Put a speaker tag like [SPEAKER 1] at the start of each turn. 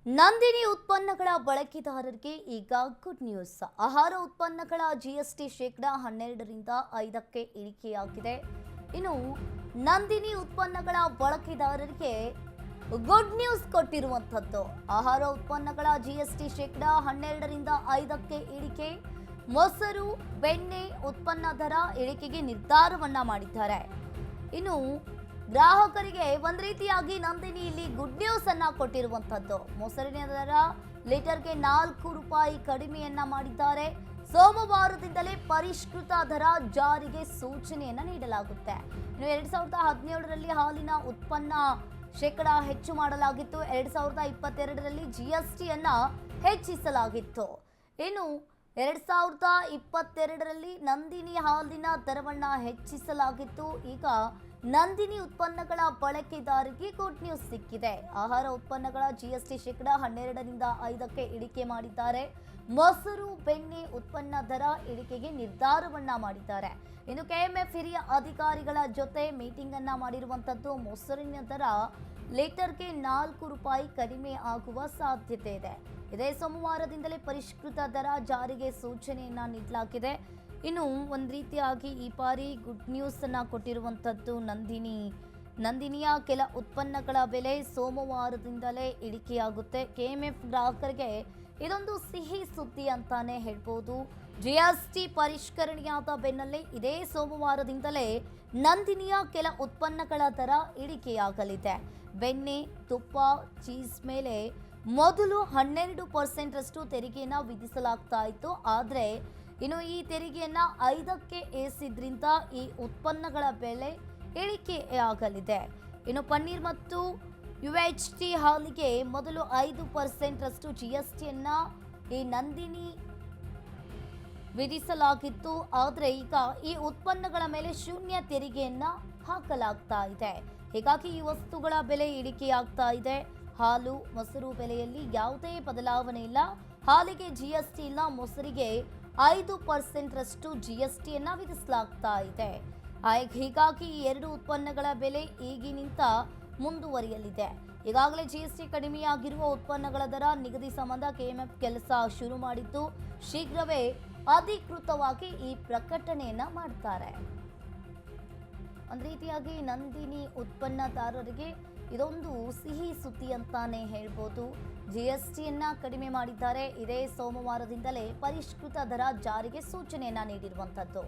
[SPEAKER 1] ನಂದಿನಿ ಉತ್ಪನ್ನಗಳ ಬಳಕೆದಾರರಿಗೆ ಈಗ ಗುಡ್ ನ್ಯೂಸ್. ಆಹಾರ ಉತ್ಪನ್ನಗಳ ಜಿಎಸ್ಟಿ ಶೇಕಡಾ 12ರಿಂದ 5ಕ್ಕೆ ಇಳಿಕೆಯಾಗಿದೆ. ಇನ್ನು ನಂದಿನಿ ಉತ್ಪನ್ನಗಳ ಬಳಕೆದಾರರಿಗೆ ಗುಡ್ ನ್ಯೂಸ್ ಕೊಟ್ಟಿರುವಂಥದ್ದು. ಆಹಾರ ಉತ್ಪನ್ನಗಳ ಜಿಎಸ್ಟಿ ಶೇಕಡಾ 12ರಿಂದ 5ಕ್ಕೆ ಇಳಿಕೆ. ಮೊಸರು, ಬೆಣ್ಣೆ ಉತ್ಪನ್ನ ದರ ಇಳಿಕೆಗೆ ನಿರ್ಧಾರವನ್ನ ಮಾಡಿದ್ದಾರೆ. ಇನ್ನು ಗ್ರಾಹಕರಿಗೆ ಒಂದ್ ರೀತಿಯಾಗಿ ನಂದಿನಿ ಇಲ್ಲಿ ಗುಡ್ ನ್ಯೂಸ್ ಅನ್ನ ಕೊಟ್ಟಿರುವಂತದ್ದು. ಮೊಸರಿನ ದರ ಲೀಟರ್ಗೆ 4 ರೂಪಾಯಿ ಕಡಿಮೆಯನ್ನ ಮಾಡಿದ್ದಾರೆ. ಸೋಮವಾರದಿಂದಲೇ ಪರಿಷ್ಕೃತ ದರ ಜಾರಿಗೆ ಸೂಚನೆಯನ್ನ ನೀಡಲಾಗುತ್ತೆ. ಇನ್ನು 2017ರಲ್ಲಿ ಹಾಲಿನ ಉತ್ಪನ್ನ ಶೇಕಡಾ ಹೆಚ್ಚು ಮಾಡಲಾಗಿತ್ತು. 2022ರಲ್ಲಿ ಜಿಎಸ್ಟಿಯನ್ನ ಹೆಚ್ಚಿಸಲಾಗಿತ್ತು. ಇನ್ನು 2022ರಲ್ಲಿ ನಂದಿನಿ ಹಾಲಿನ ದರವನ್ನ ಹೆಚ್ಚಿಸಲಾಗಿತ್ತು. ಈಗ ನಂದಿನಿ ಉತ್ಪನ್ನಗಳ ಬಳಕೆದಾರರಿಗೆ ಗುಡ್ ನ್ಯೂಸ್ ಸಿಕ್ಕಿದೆ. ಆಹಾರ ಉತ್ಪನ್ನಗಳ ಜಿಎಸ್ಟಿ ಶೇಕಡಾ 12ರಿಂದ 5ಕ್ಕೆ ಇಳಿಕೆ ಮಾಡಿದ್ದಾರೆ. ಮೊಸರು, ಬೆಣ್ಣೆ ಉತ್ಪನ್ನ ದರ ಇಳಿಕೆಗೆ ನಿರ್ಧಾರವನ್ನ ಮಾಡಿದ್ದಾರೆ. ಇನ್ನು ಕೆಎಂಎಫ್ ಹಿರಿಯ ಅಧಿಕಾರಿಗಳ ಜೊತೆ ಮೀಟಿಂಗ್ ಅನ್ನ ಮಾಡಿರುವಂತದ್ದು. ಮೊಸರಿನ ದರ ಲೀಟರ್ಗೆ 4 ರೂಪಾಯಿ ಕಡಿಮೆ ಆಗುವ ಸಾಧ್ಯತೆ ಇದೆ. ಇದೇ ಸೋಮವಾರದಿಂದಲೇ ಪರಿಷ್ಕೃತ ದರ ಜಾರಿಗೆ ಸೂಚನೆಯನ್ನ ನೀಡಲಾಗಿದೆ. ಇನ್ನು ಒಂದು ರೀತಿಯಾಗಿ ಈ ಬಾರಿ ಗುಡ್ ನ್ಯೂಸ್ ಅನ್ನ ಕೊಟ್ಟಿರುವಂಥದ್ದು ನಂದಿನಿಯ ಕೆಲ ಉತ್ಪನ್ನಗಳ ಬೆಲೆ ಸೋಮವಾರದಿಂದಲೇ ಇಳಿಕೆಯಾಗುತ್ತೆ. ಕೆಎಂಎಫ್ ಗ್ರಾಹಕರಿಗೆ ಇದೊಂದು ಸಿಹಿ ಸುದ್ದಿ ಅಂತಾನೆ ಹೇಳ್ಬೋದು. ಜಿಎಸ್ಟಿ ಪರಿಷ್ಕರಣೆಯಾದ ಬೆನ್ನಲ್ಲೇ ಇದೇ ಸೋಮವಾರದಿಂದಲೇ ನಂದಿನಿಯ ಕೆಲ ಉತ್ಪನ್ನಗಳ ದರ ಇಳಿಕೆಯಾಗಲಿದೆ. ಬೆಣ್ಣೆ, ತುಪ್ಪ, ಚೀಸ್ ಮೇಲೆ ಮೊದಲು 12% ತೆರಿಗೆಯನ್ನು ವಿಧಿಸಲಾಗ್ತಾ ಇತ್ತು. ಆದರೆ ಇನ್ನು ಈ ತೆರಿಗೆಯನ್ನ 5ಕ್ಕೆ ಏರಿಸಿದ್ರಿಂದ ಈ ಉತ್ಪನ್ನಗಳ ಬೆಲೆ ಇಳಿಕೆಯಾಗಲಿದೆ. ಇನ್ನು ಪನ್ನೀರ್ ಮತ್ತು ಯುಎಚ್ಟಿ ಹಾಲಿಗೆ ಮೊದಲು 5% ಜಿಎಸ್ಟಿಯನ್ನ ಈ ನಂದಿನಿ ವಿಧಿಸಲಾಗಿತ್ತು. ಆದರೆ ಈಗ ಈ ಉತ್ಪನ್ನಗಳ ಮೇಲೆ ಶೂನ್ಯ ತೆರಿಗೆಯನ್ನ ಹಾಕಲಾಗ್ತಾ ಇದೆ. ಹೀಗಾಗಿ ಈ ವಸ್ತುಗಳ ಬೆಲೆ ಇಳಿಕೆಯಾಗ್ತಾ ಇದೆ. ಹಾಲು, ಮೊಸರು ಬೆಲೆಯಲ್ಲಿ ಯಾವುದೇ ಬದಲಾವಣೆ ಇಲ್ಲ. ಹಾಲಿಗೆ ಜಿಎಸ್ಟಿ ಇಲ್ಲ. ಮೊಸರಿಗೆ 5% ಜಿಎಸ್ಟಿಯನ್ನ ವಿಧಿಸಲಾಗ್ತಾ ಇದೆ. ಹೀಗಾಗಿ ಈ ಎರಡು ಉತ್ಪನ್ನಗಳ ಬೆಲೆ ಈಗಿನಿಂದ ಮುಂದುವರಿಯಲಿದೆ. ಈಗಾಗಲೇ ಜಿಎಸ್ಟಿ ಕಡಿಮೆಯಾಗಿರುವ ಉತ್ಪನ್ನಗಳ ದರ ನಿಗದಿ ಸಂಬಂಧ ಕೆಎಂಎಫ್ ಕೆಲಸ ಶುರು ಮಾಡಿದ್ದು, ಶೀಘ್ರವೇ ಅಧಿಕೃತವಾಗಿ ಈ ಪ್ರಕಟಣೆಯನ್ನ ಮಾಡ್ತಾರೆ. ಒಂದು ರೀತಿಯಾಗಿ ನಂದಿನಿ ಉತ್ಪನ್ನದಾರರಿಗೆ ಇದೊಂದು ಸಿಹಿ ಸುದ್ದಿ ಅಂತಾನೆ ಹೇಳ್ಬೋದು. ಜಿಎಸ್ಟಿಯನ್ನ ಕಡಿಮೆ ಮಾಡಿದ್ದಾರೆ. ಇದೇ ಸೋಮವಾರದಿಂದಲೇ ಪರಿಷ್ಕೃತ ದರ ಜಾರಿಗೆ ಸೂಚನೆಯನ್ನ ನೀಡಿರುವಂಥದ್ದು.